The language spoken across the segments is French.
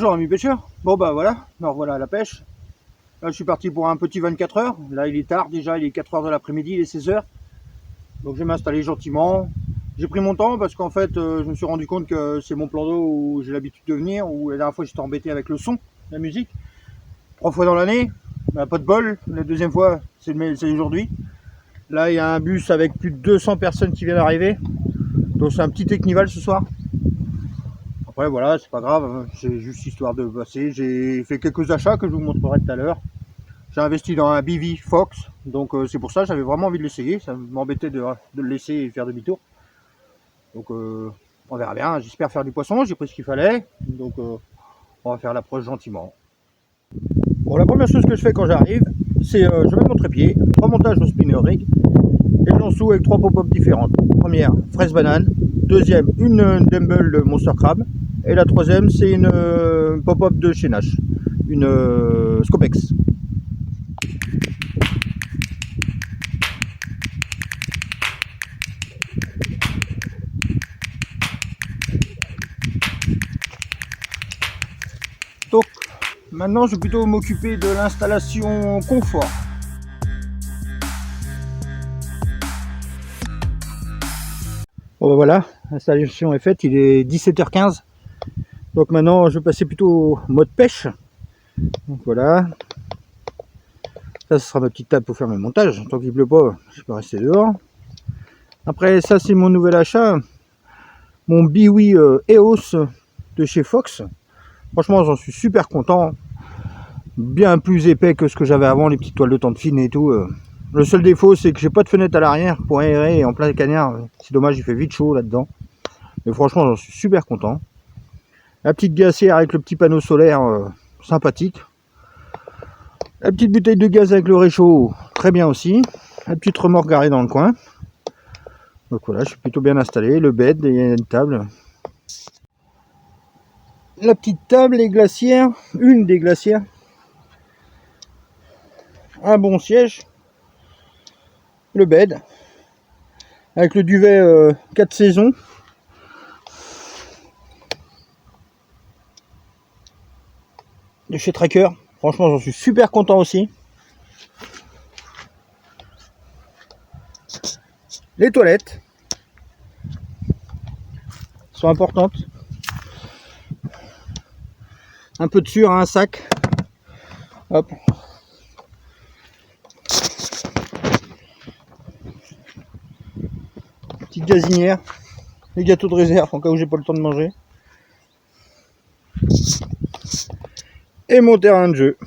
Bonjour amis pêcheurs. Bon bah voilà, me revoilà à la pêche. Là je suis parti pour un petit 24 heures. Là il est tard déjà, il est 4 heures de l'après-midi, il est 16 heures. Donc je vais m'installer gentiment. J'ai pris mon temps parce qu'en fait je me suis rendu compte que c'est mon plan d'eau où j'ai l'habitude de venir, où la dernière fois j'étais embêté avec le son, la musique. 3 fois dans l'année, bah, pas de bol. La deuxième fois c'est aujourd'hui. Là il y a un bus avec plus de 200 personnes qui viennent d'arriver. Donc c'est un petit technival ce soir. Après voilà, c'est pas grave, c'est juste histoire de passer. J'ai fait quelques achats que je vous montrerai tout à l'heure. J'ai investi dans un BV Fox, donc c'est pour ça j'avais vraiment envie de l'essayer. Ça m'embêtait de le laisser et faire demi-tour. Donc on verra bien, j'espère faire du poisson, j'ai pris ce qu'il fallait. Donc on va faire l'approche gentiment. Bon, la première chose que je fais quand j'arrive, c'est je mets mon trépied, remontage au spinner rig, et j'en sous avec 3 pop-up différentes. Première, fraise banane. Deuxième, une Dumble de Monster Crab. Et la troisième, c'est une pop-up de chez Nash, une Scopex. Donc, maintenant, je vais plutôt m'occuper de l'installation confort. Bon ben voilà, l'installation est faite, il est 17h15. Donc maintenant je vais passer plutôt au mode pêche. Donc voilà. Ça ce sera ma petite table pour faire mes montages. Tant qu'il pleut pas, je peux rester dehors. Après ça c'est mon nouvel achat. Mon Biwi EOS de chez Fox. Franchement j'en suis super content. Bien plus épais que ce que j'avais avant, les petites toiles de tente fine et tout. Le seul défaut c'est que j'ai pas de fenêtre à l'arrière pour aérer en plein cagnard. C'est dommage, il fait vite chaud là-dedans. Mais franchement j'en suis super content. La petite glacière avec le petit panneau solaire sympathique. La petite bouteille de gaz avec le réchaud, très bien aussi. La petite remorque garée dans le coin. Donc voilà, je suis plutôt bien installé. Le bed, il y a une table. La petite table, les glacières, une des glacières. Un bon siège. Le bed. Avec le duvet 4 saisons. De chez Tracker, franchement j'en suis super content aussi. Les toilettes sont importantes. Un peu de sur un sac. Hop. Petite gazinière. Les gâteaux de réserve en cas où j'ai pas le temps de manger. Et mon terrain de jeu.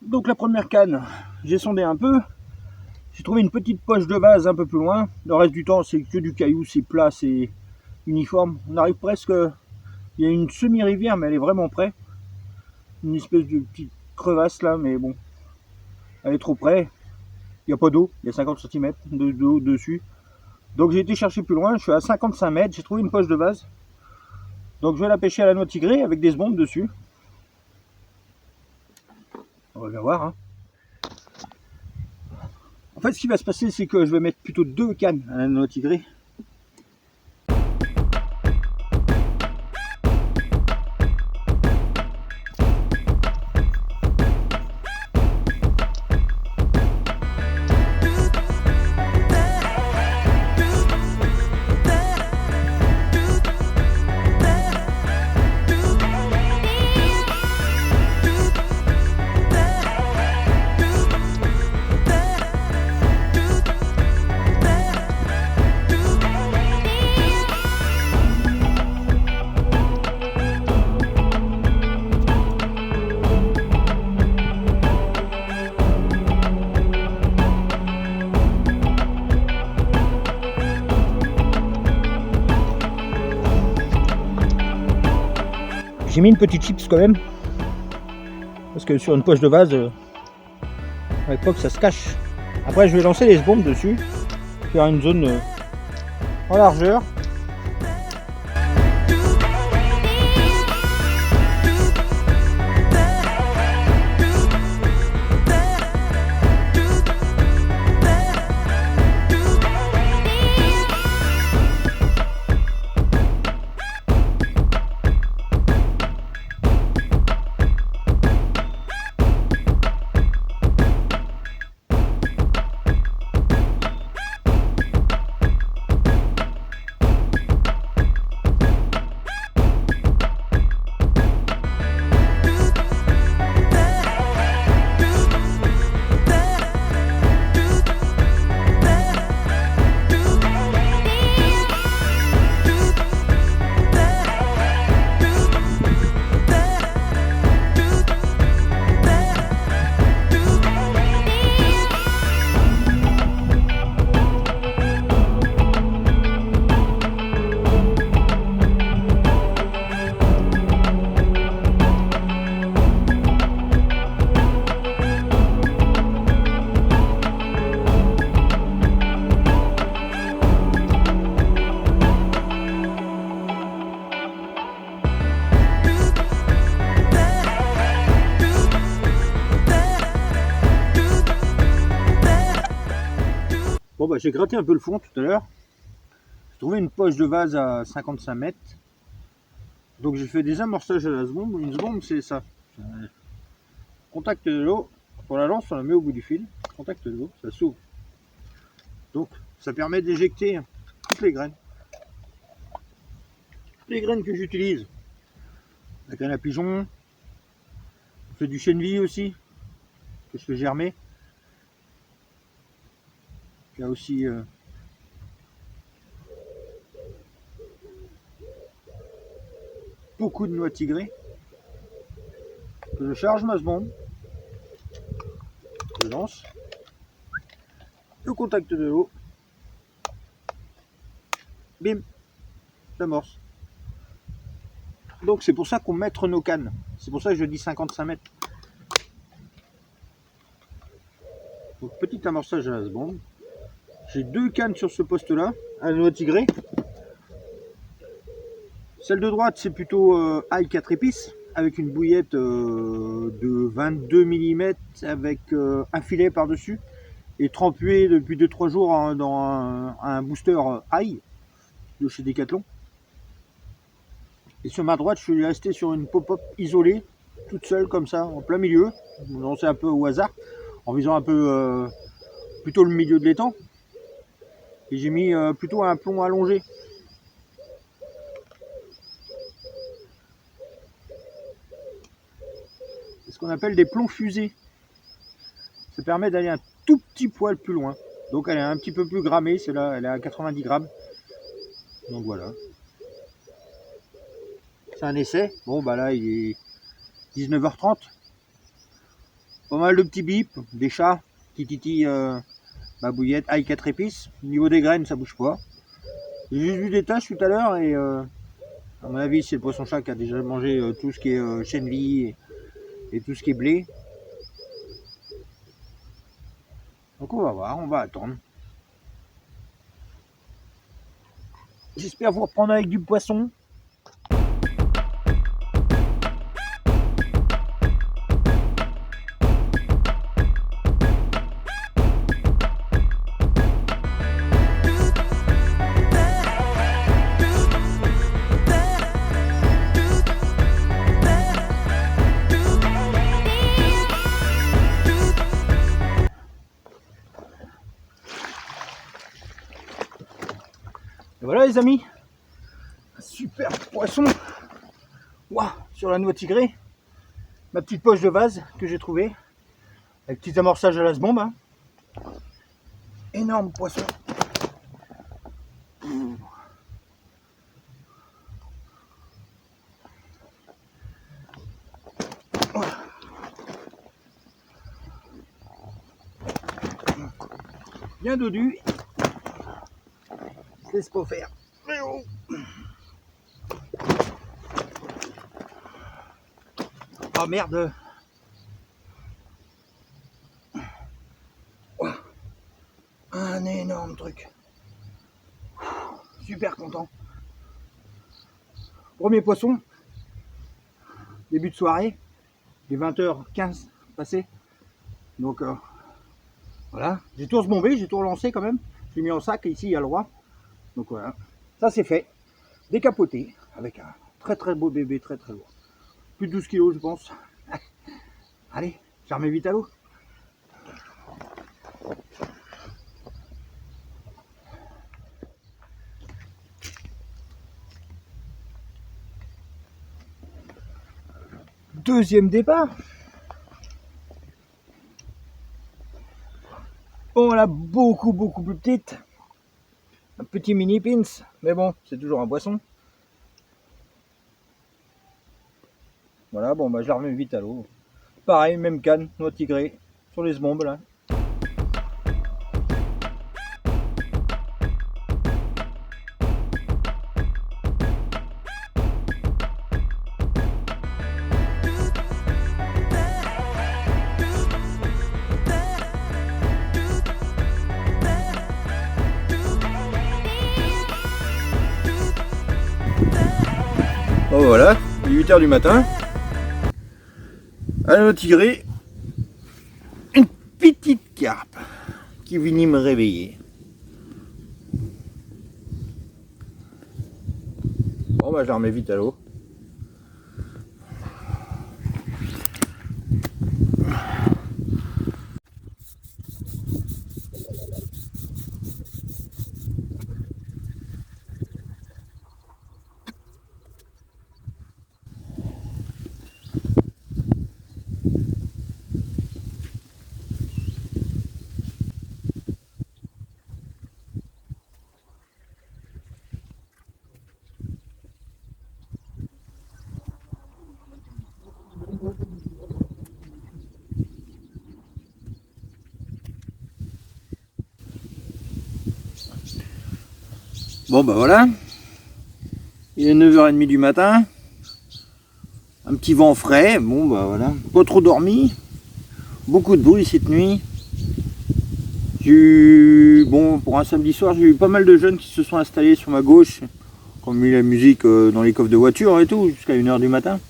Donc la première canne, j'ai sondé un peu. J'ai trouvé une petite poche de base un peu plus loin. Le reste du temps, c'est que du caillou, c'est plat, c'est uniforme. On arrive presque... Il y a une semi-rivière, mais elle est vraiment près. Une espèce de petite crevasse là, mais bon. Elle est trop près. Il n'y a pas d'eau, il y a 50 cm d'eau dessus. Donc j'ai été chercher plus loin, je suis à 55 mètres, j'ai trouvé une poche de base. Donc je vais la pêcher à la noix tigrée avec des bombes dessus. On va bien voir. Hein. En fait, ce qui va se passer, c'est que je vais mettre plutôt 2 cannes à la noix tigrée. J'ai mis une petite chips quand même. Parce que sur une poche de vase, à l'époque ça se cache. Après je vais lancer les bombes dessus. Faire une zone en largeur. Bon bah j'ai gratté un peu le fond tout à l'heure. J'ai trouvé une poche de vase à 55 mètres. Donc j'ai fait des amorçages à la seconde. Une seconde c'est ça. Contact de l'eau. Pour la lance on la met au bout du fil. Contact de l'eau, ça s'ouvre. Donc ça permet d'éjecter toutes les graines. Les graines que j'utilise. La graine à pigeon. On fait du chènevis aussi. Que je fais germer. Il y a aussi beaucoup de noix tigrées que je charge ma seconde, je lance le contact de l'eau, bim, j'amorce. Donc c'est pour ça qu'on met nos cannes, c'est pour ça que je dis 55 mètres. Donc petit amorçage à la seconde. J'ai deux cannes sur ce poste là, à la noix tigrée. Celle de droite c'est plutôt ail 4 épices avec une bouillette de 22 mm avec un filet par dessus et trempé depuis 2-3 jours dans un booster ail de chez Decathlon. Et sur ma droite je suis resté sur une pop-up isolée toute seule comme ça en plein milieu. Je me lançais un peu au hasard en visant un peu plutôt le milieu de l'étang. Et j'ai mis plutôt un plomb allongé. C'est ce qu'on appelle des plombs fusés. Ça permet d'aller un tout petit poil plus loin. Donc elle est un petit peu plus grammée, celle-là, elle est à 90 grammes. Donc voilà. C'est un essai. Bon bah là il est 19h30. Pas mal de petits bips, des chats qui titillent ma bouillette, ail 4 épices. Au niveau des graines ça bouge pas. J'ai juste vu des taches tout à l'heure et à mon avis c'est le poisson-chat qui a déjà mangé tout ce qui est chènevis et tout ce qui est blé. Donc on va voir, on va attendre. J'espère vous reprendre avec du poisson. Et voilà les amis, un super poisson. Waouh, sur la noix tigrée, ma petite poche de vase que j'ai trouvée, avec petit amorçage à la bombe. Hein. Énorme poisson. Voilà. Bien dodu. Laisse pas faire. Oh merde. Un énorme truc. Super content. Premier poisson. Début de soirée. Il est 20h15 passé. Donc voilà. J'ai tout rebombé, j'ai tout relancé quand même. J'ai mis en sac et ici il y a le roi. Donc voilà. Ça c'est fait. Décapoté. Avec un très très beau bébé, très très lourd. Plus de 12 kilos je pense. Allez, je remets vite à l'eau. Deuxième départ. Bon, elle a beaucoup plus petite. Un petit mini pins, mais bon, c'est toujours un poisson. Voilà, bon, bah je la remets vite à l'eau. Pareil, même canne, noix tigrée, sur les sbombes là. Bon voilà, il est 8h du matin. À la tigrée, une petite carpe qui vient me réveiller. Bon bah je la remets vite à l'eau. Bon bah voilà, il est 9h30 du matin, un petit vent frais, bon bah voilà, pas trop dormi, beaucoup de bruit cette nuit. Bon, pour un samedi soir, j'ai eu pas mal de jeunes qui se sont installés sur ma gauche, qui ont mis la musique dans les coffres de voiture et tout, jusqu'à 1h du matin.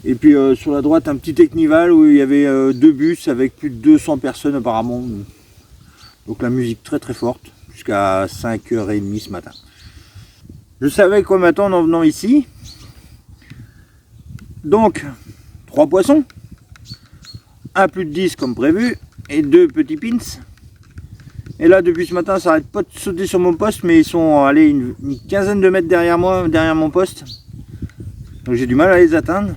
Et puis sur la droite, un petit technival où il y avait 2 bus avec plus de 200 personnes apparemment. Donc la musique très très forte, jusqu'à 5h30 ce matin. Je savais quoi m'attendre en venant ici. Donc, 3 poissons, un plus de 10 comme prévu, et 2 petits pins. Et là, depuis ce matin, ça n'arrête pas de sauter sur mon poste, mais ils sont allés une quinzaine de mètres derrière moi, derrière mon poste. Donc j'ai du mal à les atteindre.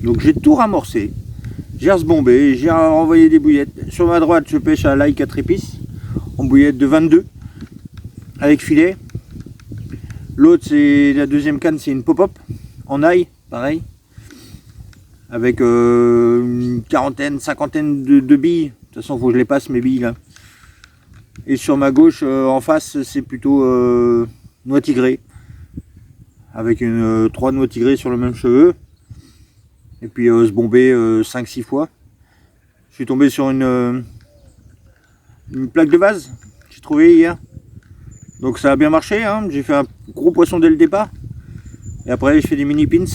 Donc j'ai tout ramorcé. J'ai resbombé, j'ai envoyé des bouillettes. Sur ma droite, je pêche à l'ail 4 épices, en bouillette de 22, avec filet. L'autre, c'est la deuxième canne, c'est une pop-up, en ail, pareil. Avec une quarantaine, cinquantaine de billes. De toute façon, il faut que je les passe, mes billes, là. Et sur ma gauche, en face, c'est plutôt noix tigrée. Avec 3 noix tigrées sur le même cheveu. Et puis se bomber 5-6 fois. Je suis tombé sur une plaque de vase que j'ai trouvé hier. Donc ça a bien marché, hein. J'ai fait un gros poisson dès le départ. Et après je fais des mini pins.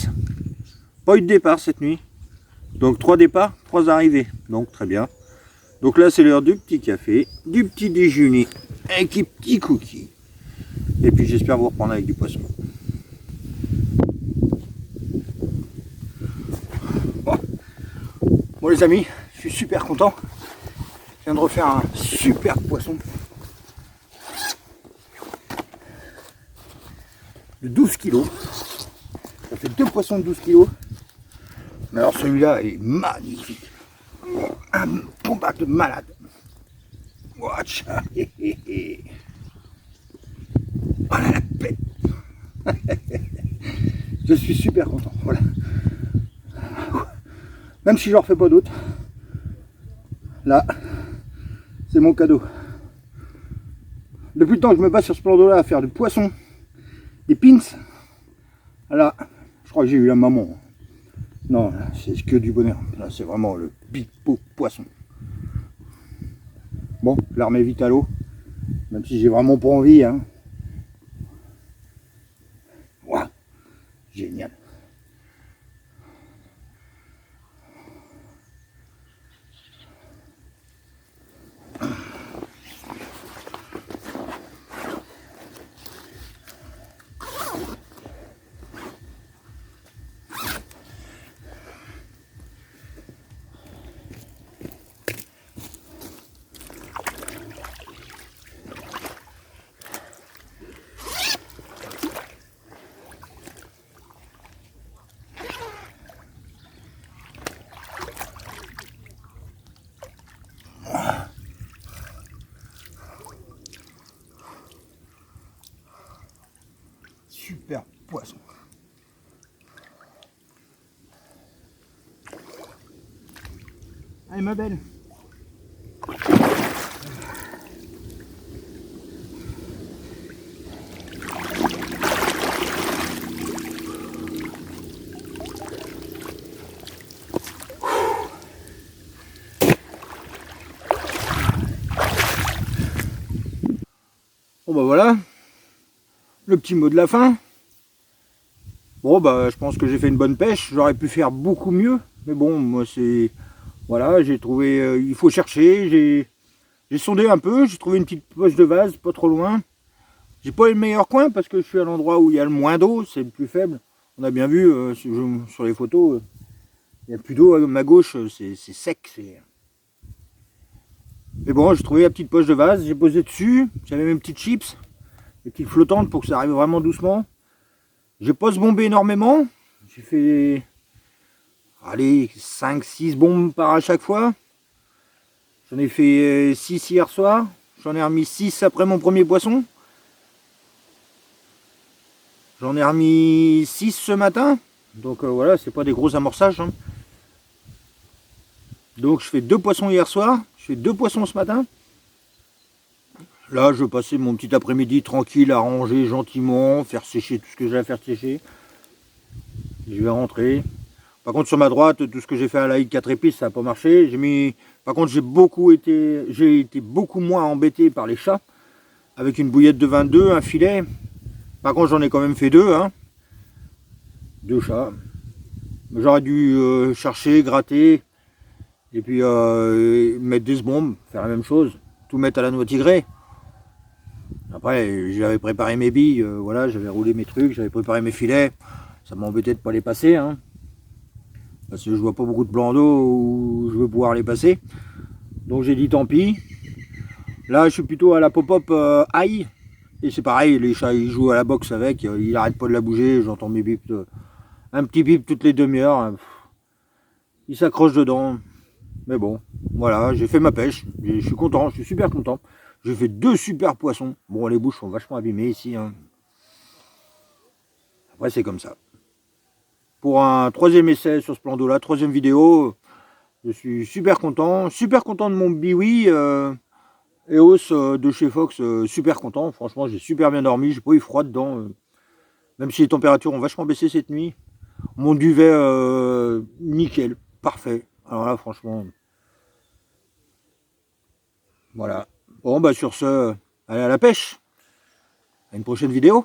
Pas eu de départ cette nuit. Donc 3 départs, 3 arrivées. Donc très bien. Donc là c'est l'heure du petit café, du petit déjeuner, avec des petits cookies. Et puis j'espère vous reprendre avec du poisson. Bon les amis, je suis super content. Je viens de refaire un super poisson. De 12 kg. Ça fait 2 poissons de 12 kg. Mais alors celui-là est magnifique. Un combat de malade. Watch. Voilà la pète. Je suis super content. Voilà. Même si je n'en refais pas d'autres. Là, c'est mon cadeau. Depuis le temps que je me bats sur ce plan d'eau là à faire du poisson, des pins. Là, Je crois que j'ai eu la maman. Non, c'est que du bonheur. Là, c'est vraiment le big beau poisson. Bon, je la remets vite à l'eau. Même si j'ai vraiment pas envie. Hein. Waouh, génial. Super poisson. Allez ma belle. Bon bah voilà, le petit mot de la fin. Bon bah je pense que j'ai fait une bonne pêche, j'aurais pu faire beaucoup mieux, mais bon moi c'est... Voilà, j'ai trouvé, il faut chercher, j'ai sondé un peu, j'ai trouvé une petite poche de vase, pas trop loin. J'ai pas eu le meilleur coin parce que je suis à l'endroit où il y a le moins d'eau, c'est le plus faible. On a bien vu sur les photos, il n'y a plus d'eau à ma gauche, c'est sec. Mais bon, j'ai trouvé la petite poche de vase, j'ai posé dessus, j'avais mes petites chips, des petites flottantes pour que ça arrive vraiment doucement. J'ai pas se bombé énormément, j'ai fait, allez, 5-6 bombes à chaque fois. J'en ai fait 6 hier soir, j'en ai remis 6 après mon premier poisson. J'en ai remis 6 ce matin, donc voilà, c'est pas des gros amorçages. Hein. Donc je fais 2 poissons hier soir, je fais 2 poissons ce matin. Là, je vais passer mon petit après-midi tranquille à ranger gentiment, faire sécher tout ce que j'ai à faire sécher. Je vais rentrer. Par contre, sur ma droite, tout ce que j'ai fait à la 4 épices, ça n'a pas marché. Par contre, j'ai été beaucoup moins embêté par les chats. Avec une bouillette de 22, un filet. Par contre, j'en ai quand même fait 2. Hein. 2 chats. J'aurais dû chercher, gratter. Et puis mettre des bombes, faire la même chose. Tout mettre à la noix tigrée. Après, j'avais préparé mes billes, voilà, j'avais roulé mes trucs, j'avais préparé mes filets. Ça m'embêtait de ne pas les passer, hein, parce que je vois pas beaucoup de blancs d'eau où je veux pouvoir les passer. Donc j'ai dit tant pis. Là, je suis plutôt à la pop-up aïe. Et c'est pareil, les chats ils jouent à la boxe avec, ils n'arrêtent pas de la bouger, j'entends mes bips, un petit bip toutes les demi-heures. Hein. Ils s'accrochent dedans. Mais bon, voilà, j'ai fait ma pêche, je suis content, je suis super content. J'ai fait 2 super poissons. Bon, les bouches sont vachement abîmées ici. Hein. Après, c'est comme ça. Pour un 3e essai sur ce plan d'eau-là, 3e vidéo, je suis super content de mon biwi EOS de chez Fox, super content. Franchement, j'ai super bien dormi, j'ai pas eu froid dedans. Même si les températures ont vachement baissé cette nuit. Mon duvet, nickel, parfait. Alors là, franchement, voilà. Bon, bah sur ce, allez à la pêche. À une prochaine vidéo.